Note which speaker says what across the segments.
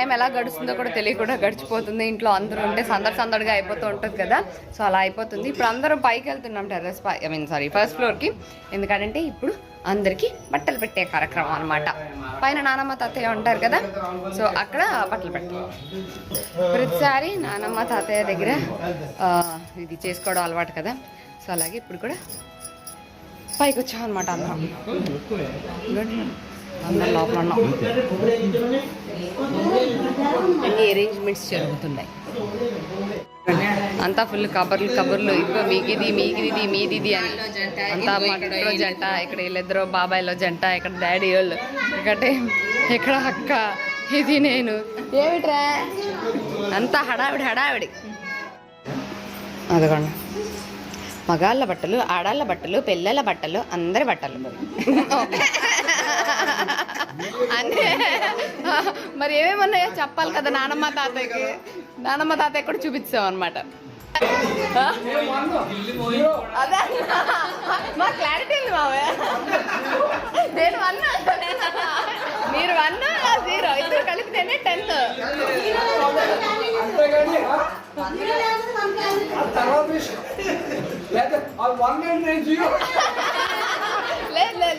Speaker 1: Time ఎలా గడుస్తుందో కూడా తెలియకుండా గడిచిపోతుంది. ఇంట్లో అందరూ ఉంటే సందడిగా అయిపోతూ ఉంటుంది కదా, సో అలా అయిపోతుంది. ఇప్పుడు అందరూ పైకి వెళ్తున్నాం టెర్రస్ ఫస్ట్ ఫ్లోర్కి. ఎందుకంటే ఇప్పుడు అందరికీ బట్టలు పెట్టే కార్యక్రమం అనమాట. పైన నానమ్మ తాతయ్య ఉంటారు కదా, సో అక్కడ బట్టలు పెట్టాలి. ప్రతిసారి నానమ్మ తాతయ్య దగ్గర ఇది చేసుకోవడం అలవాటు కదా, సో అలాగే ఇప్పుడు కూడా పైకి వచ్చాం అనమాట. అందరం లోపల ఉన్నాం. అన్ని అరేంజ్మెంట్స్ జరుగుతున్నాయి. అంతా ఫుల్ కబర్లు ఇదిగో మీకిది మీదిది అని అంతా మగలో జంట, ఇక్కడ వీళ్ళిద్దరు బాబాయ్లో జంట, ఇక్కడ డాడీ వాళ్ళు, ఇక్కడ అక్క, ఇది నేను. ఏమిట్రా అంతా హడావిడి. అదిగోండి మగాళ్ళ బట్టలు, ఆడాళ్ళ బట్టలు, పిల్లల బట్టలు, అందరి బట్టలు. అంటే మరి ఏమేమి ఉన్నాయో చెప్పాలి కదా నానమ్మ తాతయ్యకి. నానమ్మ తాతయ్య కూడా చూపించాం అనమాట. అదే మా క్లారిటీ ఉంది మావే. నేను 1 మీరు 1 0 ఇద్దరు కలిపితేనే 10.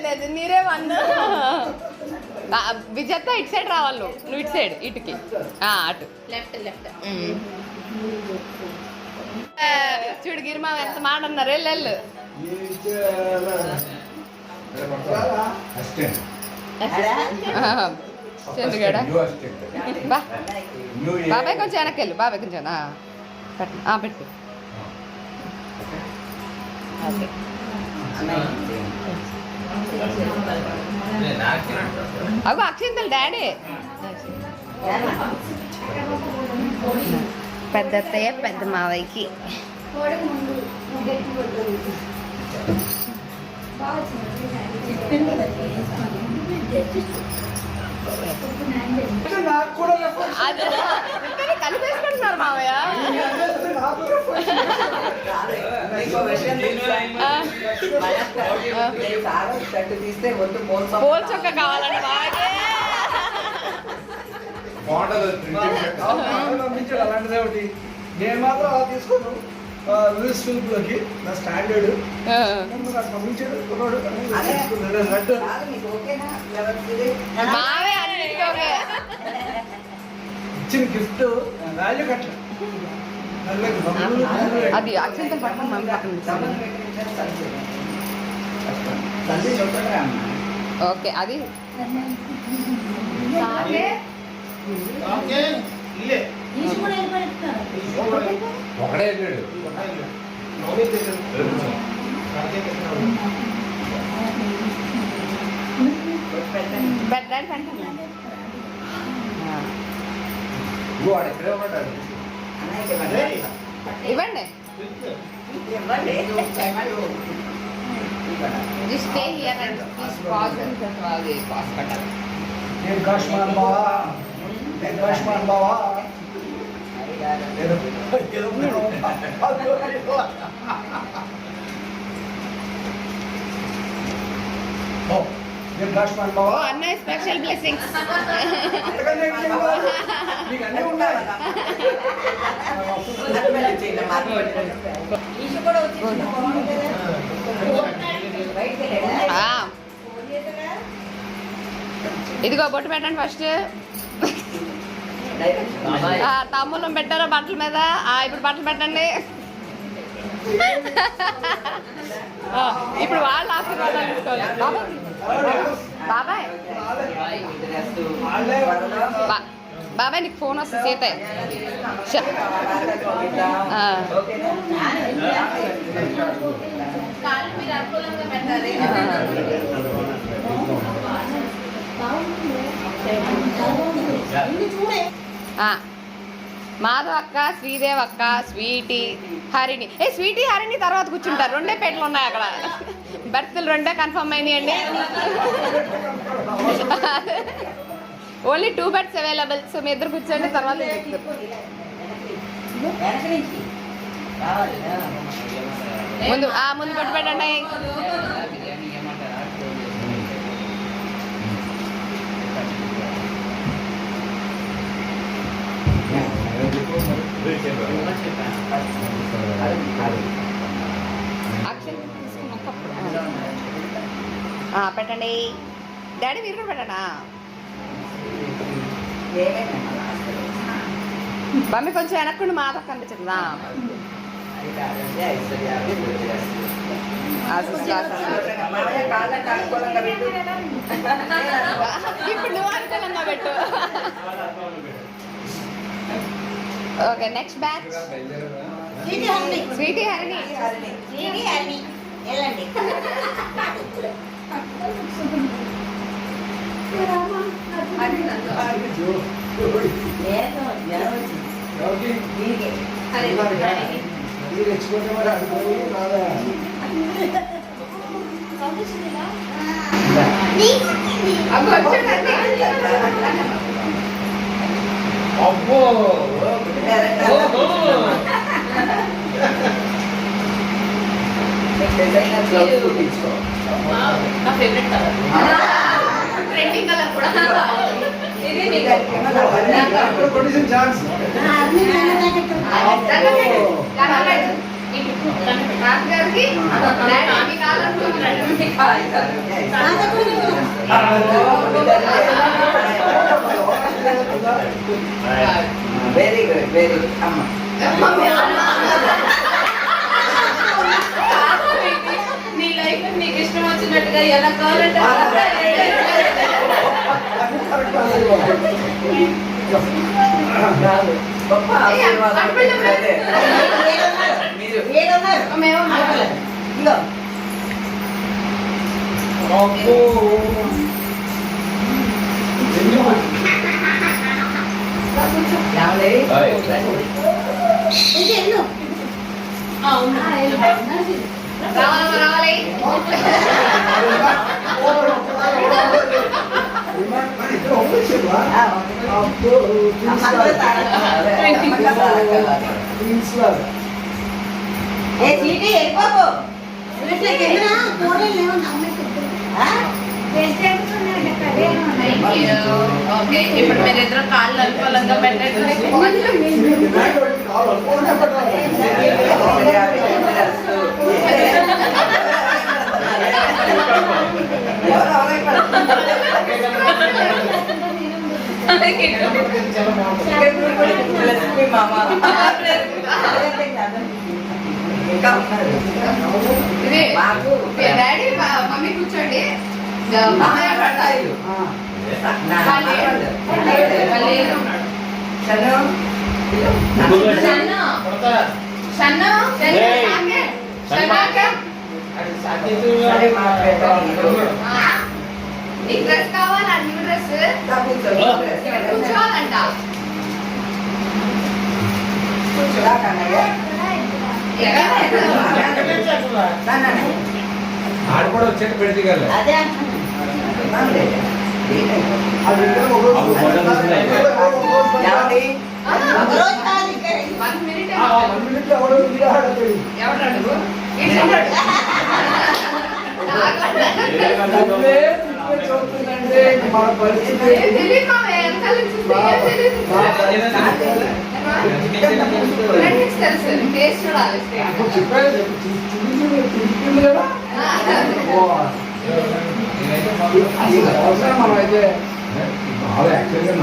Speaker 1: లేదు మీరే 1. విజేత ఇటు సైడ్ రావాలి, నువ్వు ఇటు సైడ్ ఇటుకి అటు లెఫ్ట్. చూడు గిరిమా ఎంత మాట అన్నారు. వెళ్ళు చంద్రుగడ బాబాయ్ కొంచెం వెనక్కి వెళ్ళు. బాబాయ్ కొంచెం పెట్టు. అగో అక్షింతలు డాడీ. పెద్ద అత్తయ్య పెద్ద మావయ్యకి. కలిపేసుకుంటున్నారు మావయ్య. పోల్ చొక్క కావాలండి బాగా.
Speaker 2: అలాంటిదే ఒకటి నేను మాత్రం అలా తీసుకోను. లూయిస్ ఫిలిప్లోకి నా స్టాండర్డ్ ఇచ్చిన గిఫ్ట్ వాల్యూ కట్ల
Speaker 1: అది అక్షంతలు పట్టుకుని మమ్మీ పక్కన. ఓకే అది
Speaker 3: ఒకడే వెళ్ళాడు.
Speaker 1: ఇవ్వండి.
Speaker 2: బావా
Speaker 1: అన్నయ్య స్పెషల్ బ్లెస్సింగ్స్. ఇదిగో బొట్టు పెట్టండి ఫస్ట్. తమ్ముళ్ళం పెట్టారా బట్టల మీద? ఇప్పుడు బట్టలు పెట్టండి. ఇప్పుడు వాళ్ళు ఆశీర్వాదాలు తీసుకోవాలి. బాబాయ్ బాబాయ్ నీకు ఫోన్ వస్తుంది సీతయ్య. మాధవ్ అక్క, శ్రీదేవ్ అక్క, స్వీటీ, హరిణి. స్వీటీ హరిణి తర్వాత కూర్చుంటారు. 2 పేటలు ఉన్నాయి అక్కడ. బర్త్లు 2 కన్ఫర్మ్ అయినాయండి. Only 2 beds available. సో మీ ఇద్దరు కూర్చోండి, తర్వాత ముందు కొట్టు పెట్టండి. అక్షయ్ తీసుకున్నాక అప్పుడు. పెట్టండి డాడీ, మీరు కూడా పెట్టండా. మమ్మీ కొంచెం వెనక్కుండా మాతో కనిపించదా. ఇప్పుడు నువ్వు అనుకూలంగా పెట్టు. Okay, next batch Sweety Harini.
Speaker 3: అబ్బో
Speaker 1: నా ఫేవరెట్ కలర్, ట్రెండింగ్ కలర్ కూడా.
Speaker 2: ఛాన్స్
Speaker 1: రాజుగారికి
Speaker 4: వెరీ గుడ్, వెరీ గుడ్ అమ్మ.
Speaker 1: నీ లైఫ్ నీకు ఇష్టం వచ్చినట్టుగా ఎలా కావాలంటే
Speaker 4: గొప్ప ఆశీర్వాదం పెట్టినట్లయితే. మీరు
Speaker 1: మేము
Speaker 4: ఇదిగో.
Speaker 3: అబ్బో
Speaker 4: ఏమండి?
Speaker 1: రావాలి.
Speaker 4: ఏ చీటీ వెళ్ళిపోకు.
Speaker 1: ఓకే, ఇప్పుడు మీరు ఇద్దరు కాళ్ళు అనుకూలంగా పెట్టండి.
Speaker 4: లక్ష్మీ మామ ఇంకా ఉన్నారు.
Speaker 1: ఇది
Speaker 4: మాకు
Speaker 1: డాడీ మమ్మీ కూర్చోండి. మామయ్య పడతాయి. నీకు డ్రెస్ కావాలా? న్యూ డ్రెస్ కూర్చోవాలంట.
Speaker 3: ఆడ కూడా వచ్చేట్టు పెడితే కదా.
Speaker 4: అదే
Speaker 1: ఎవరు అడుగు
Speaker 2: మన పరిస్థితి
Speaker 1: తెలుసు టేస్ట్ చూడాలి.
Speaker 2: చెప్పాను చూపించింది కదా. అవసరం మనం అయితే
Speaker 3: యాక్చువల్గా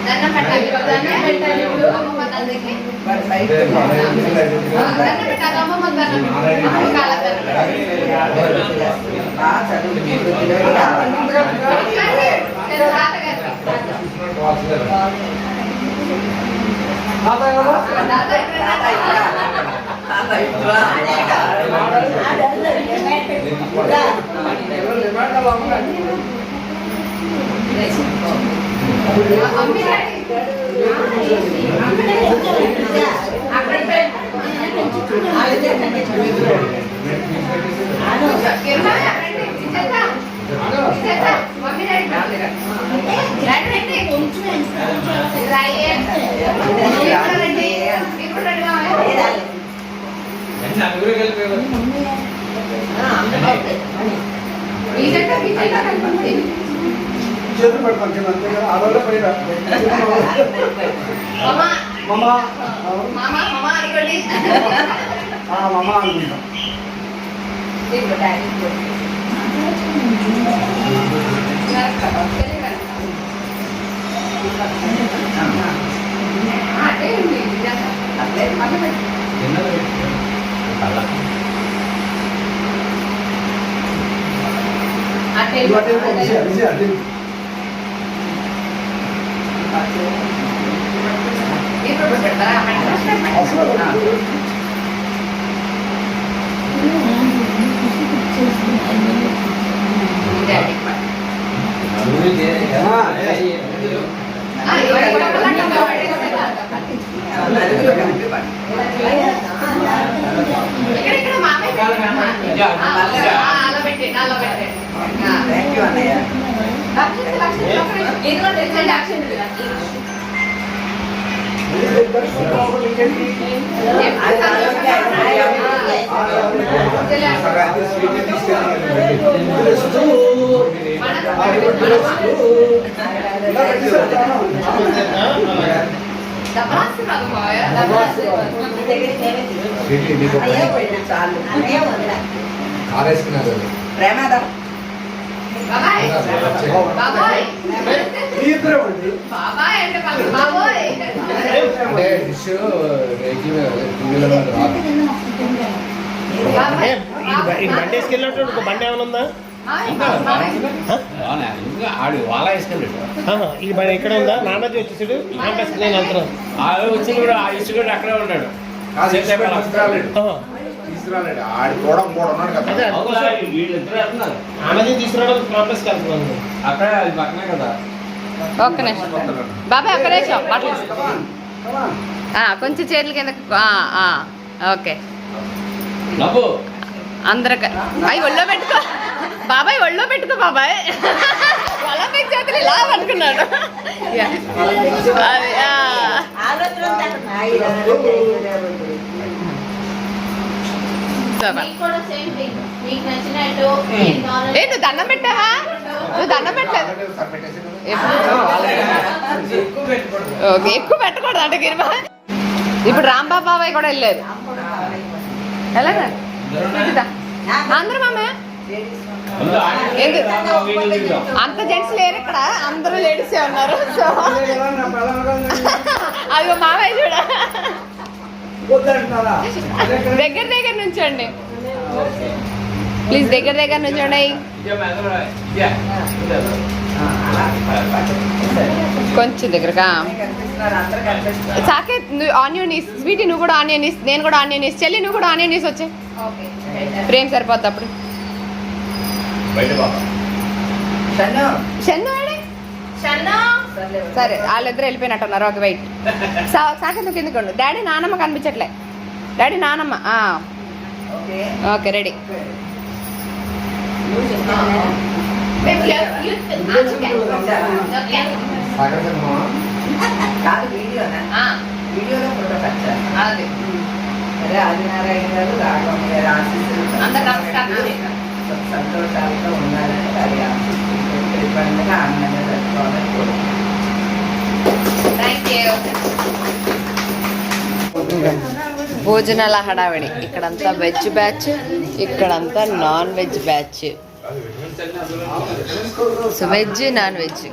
Speaker 1: దండం పెట్టాలి. దండం పెట్టాలి. ఇప్పుడు అమ్మమ్మ దండకి దండం పెట్టాలి. అమ్మమ్మ దండం
Speaker 2: చేతులు పెడతాను కింద అంతే కదా ఆడవాళ్ళే పైన
Speaker 1: మామా
Speaker 2: మమ్మ
Speaker 1: మామా మామా అనుకోండి.
Speaker 2: మమ్మ అనుకుంటా
Speaker 1: అదే ఉంది అట్లే మళ్ళీ అట్టే
Speaker 2: ఇటు అటే విజయ విజయ అటే
Speaker 1: ఇప్పుడు పెడతారా
Speaker 2: అసలు
Speaker 1: డాడీ ఇక్కడ మామయ్య అలా పెట్టండి అలా పెట్టండి.
Speaker 4: థ్యాంక్ యూ అన్నయ్య.
Speaker 1: ఇదిగోండి రిజల్ట్ యాక్షన్
Speaker 4: అయ్యే పోయింది చాలు. అయ్యే వదిలా.
Speaker 3: కారేసుకున్నారు
Speaker 4: ప్రేమాదం.
Speaker 1: బాబాయ్ బాబాయ్
Speaker 2: ఇద్దరే అండి
Speaker 1: బాబాయ్ అంటే బాబోయ్
Speaker 3: అంటే డిష్ రేకి టూ వీలర్ మీద రాదు.
Speaker 5: బండి వేసుకెళ్ళినట్టు ఇంకో బండి ఏమైనా ఉందా?
Speaker 3: ఆడు వాళ్ళ వేసుకెళ్ళాడు
Speaker 5: ఈ బండి ఎక్కడ ఉందా? నాన్నది వచ్చేసాడు క్యాంపస్ నేను వెళ్తున్నాను.
Speaker 3: వచ్చింది కూడా ఆ ఇష్యూ కూడా అక్కడే ఉన్నాడు. తీసుకురాలేడు ఆడు కూడా ఉన్నాడు కదా. వీళ్ళిద్దరు వెళ్తున్నారు
Speaker 5: నాన్నది తీసుకురావడం క్యాంపస్కి వెళ్తున్నాను.
Speaker 3: అక్కడ అది పక్కనే కదా.
Speaker 1: ఒక్క నిమిషం బాబాయ్ ఒక్క నిమిషం బట్టలు కొంచెం చేతుల కింద ఓకే
Speaker 3: నవ్వు
Speaker 1: అందరికి అవి ఒళ్ళో పెట్టుకో బాబాయ్ ఒళ్ళో పెట్టుకో బాబాయ్ ఒలింపిక్ చేతులు ఇలా పట్టుకున్నాడు యా. అది, ఏ నువ్వు దండం పెట్టావా? నువ్వు దండం పెట్టలేదు ఓకే ఎక్కువ పెట్టకూడదు అంటే గిరిమా. ఇప్పుడు రాంబాబు బాబాయ్ కూడా వెళ్ళలేదు ఎలాగా అందరూ మామే అంత జెంట్స్ లేరు ఇక్కడ అందరూ లేడీసే ఉన్నారు. సో అదిగో మామయ్య చూడ దగ్గర దగ్గర నుంచండి ప్లీజ్ దగ్గర దగ్గర నుంచండి కొంచెం దగ్గరగా సాకే ఆనియన్ ఈస్ స్వీటీ నువ్వు కూడా ఆనియన్ ఈస్ నేను కూడా ఆనియన్ ఈస్ చెల్లి నువ్వు కూడా ఆనియన్ ఈస్ వచ్చే ప్రేమ్ సరిపోద్ది అప్పుడు షన్ను సరే వాళ్ళిద్దరు వెళ్ళిపోయినట్టున్నారు ఒక వెయిట్ సాకే నువ్వు కిందకోండి డాడీ నానమ్మ కనిపించట్లే డాడీ నానమ్మ ఓకే రెడీ
Speaker 4: కాదు వీడియోనా? వీడియోలో ఫోటో కట్టారు. అదే ఆదినారాయణ గారు రాఘవమ్మ గారు ఆశీస్సులు సంతోషాలతో ఉన్నారని వారి ఆశీస్సులు పండుగ ఆనందంగా జరుపుకోవాలని
Speaker 1: భోజనాల హడావిడి ఇక్కడంతా వెజ్ బ్యాచ్ ఇక్కడంతా non veg batch so veg non veg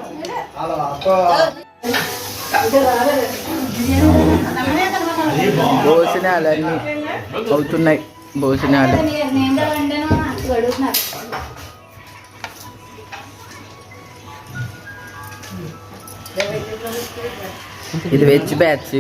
Speaker 4: భోజనాలన్నీ అవుతున్నాయి. భోజనాలు ఇది వెజ్ బ్యాచ్.